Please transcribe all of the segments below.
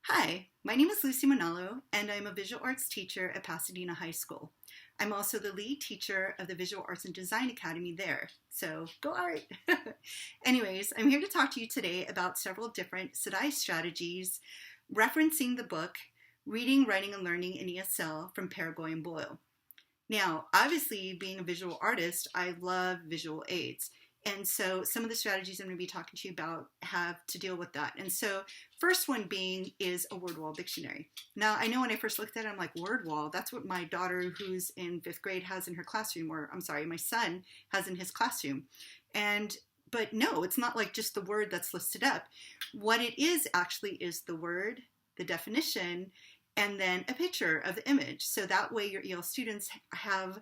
Hi, my name is Lucy Manalo, and I'm a visual arts teacher at Pasadena High School. I'm also the lead teacher of the Visual Arts and Design Academy there, so go art! Anyways, I'm here to talk to you today about several different SDAIE strategies referencing the book Reading, Writing, and Learning in ESL from Paraguay and Boyle. Now, obviously, being a visual artist, I love visual aids. And so some of the strategies I'm going to be talking to you about have to deal with that. And so first one being is a word wall dictionary. Now, I know when I first looked at it, I'm like, word wall? That's what my daughter who's in 5th grade has in her classroom, or I'm sorry, my son has in his classroom. But no, it's not like just the word that's listed up. What it is actually is the word, the definition, and then a picture of the image. So that way your EL students have,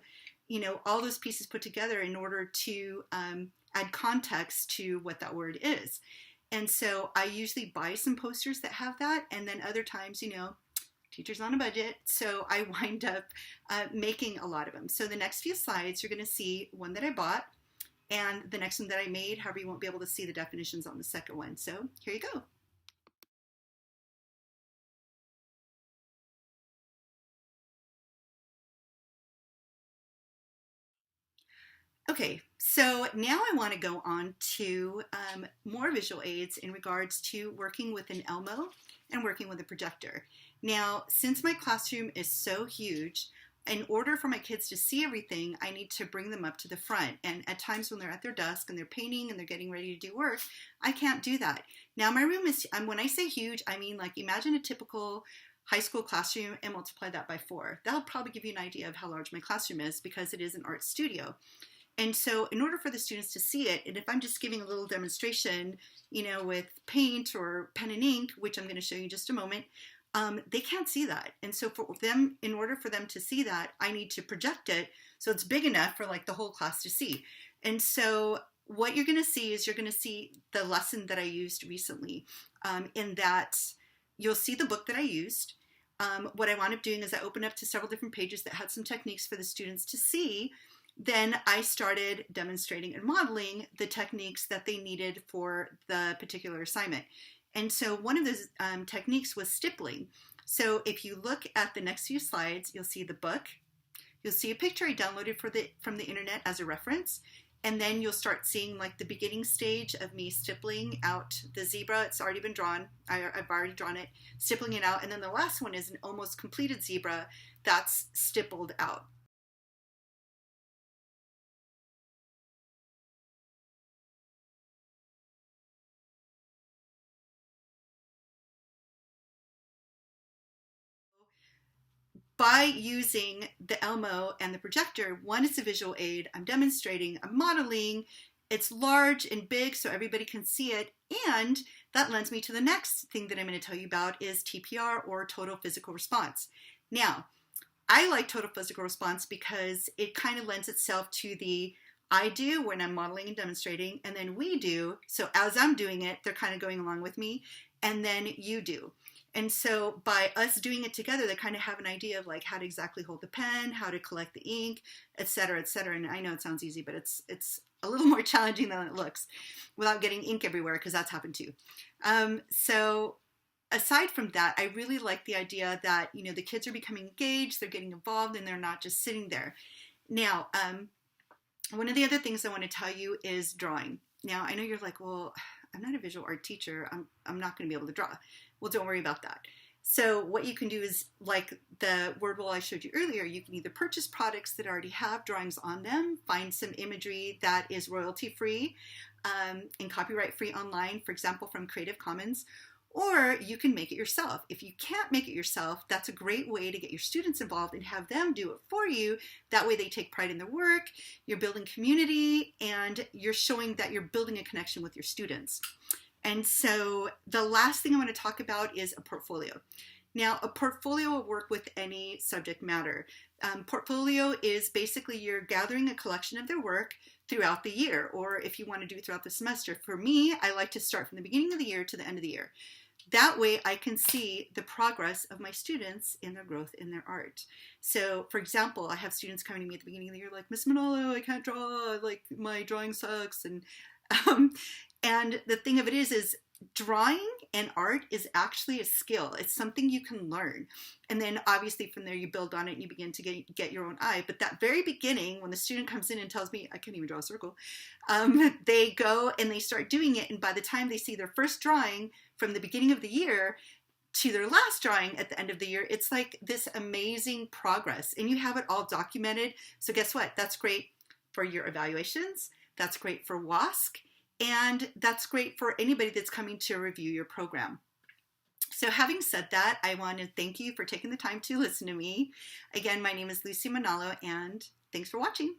all those pieces put together in order to add context to what that word is. And so I usually buy some posters that have that, and then other times, teachers on a budget, so I wind up making a lot of them. So the next few slides, you're going to see one that I bought, and the next one that I made. However, you won't be able to see the definitions on the second one. So here you go. Okay, so now I want to go on to more visual aids in regards to working with an Elmo and working with a projector. Now, since my classroom is so huge, in order for my kids to see everything, I need to bring them up to the front. And at times when they're at their desk and they're painting and they're getting ready to do work, I can't do that. Now, my room is, when I say huge, I mean like imagine a typical high school classroom and multiply that by 4. That'll probably give you an idea of how large my classroom is because it is an art studio. And so in order for the students to see it, and if I'm just giving a little demonstration, with paint or pen and ink, which I'm going to show you in just a moment, they can't see that. And so for them, in order for them to see that, I need to project it so it's big enough for like the whole class to see. And so what you're going to see is you're going to see the lesson that I used recently, in that you'll see the book that I used. What I wound up doing is I opened up to several different pages that had some techniques for the students to see. Then I started demonstrating and modeling the techniques that they needed for the particular assignment. And so one of those techniques was stippling. So if you look at the next few slides, you'll see the book. You'll see a picture I downloaded from the internet as a reference. And then you'll start seeing like the beginning stage of me stippling out the zebra. It's already been drawn. I've already drawn it, stippling it out. And then the last one is an almost completed zebra that's stippled out. By using the Elmo and the projector, one is a visual aid. I'm demonstrating, I'm modeling. It's large and big so everybody can see it. And that lends me to the next thing that I'm going to tell you about is TPR, or total physical response. Now, I like total physical response because it kind of lends itself to the I do when I'm modeling and demonstrating, and then we do. So as I'm doing it, they're kind of going along with me, and then you do. And so by us doing it together, they kind of have an idea of like how to exactly hold the pen, how to collect the ink, et cetera, et cetera. And I know it sounds easy, but it's a little more challenging than it looks without getting ink everywhere, because that's happened too. So aside from that, I really like the idea that, the kids are becoming engaged, they're getting involved, and they're not just sitting there. Now, one of the other things I want to tell you is drawing. Now, I know you're like, well, I'm not a visual art teacher. I'm not going to be able to draw. Well, don't worry about that. So what you can do is, like the word wall I showed you earlier, you can either purchase products that already have drawings on them, find some imagery that is royalty-free and copyright-free online, for example, from Creative Commons, or you can make it yourself. If you can't make it yourself, that's a great way to get your students involved and have them do it for you. That way they take pride in their work, you're building community, and you're showing that you're building a connection with your students. And so the last thing I want to talk about is a portfolio. Now, a portfolio will work with any subject matter. Portfolio is basically you're gathering a collection of their work throughout the year, or if you want to do it throughout the semester. For me, I like to start from the beginning of the year to the end of the year. That way I can see the progress of my students in their growth in their art. So for example, I have students coming to me at the beginning of the year like, Miss Manalo, I can't draw, like my drawing sucks. And the thing of it is drawing and art is actually a skill. It's something you can learn. And then obviously from there you build on it and you begin to get your own eye. But that very beginning, when the student comes in and tells me, I can't even draw a circle, they go and they start doing it. And by the time they see their first drawing from the beginning of the year to their last drawing at the end of the year, it's like this amazing progress. And you have it all documented. So guess what? That's great for your evaluations. That's great for WASC. And that's great for anybody that's coming to review your program. So having said that, I want to thank you for taking the time to listen to me. Again, my name is Lucy Manalo, and thanks for watching.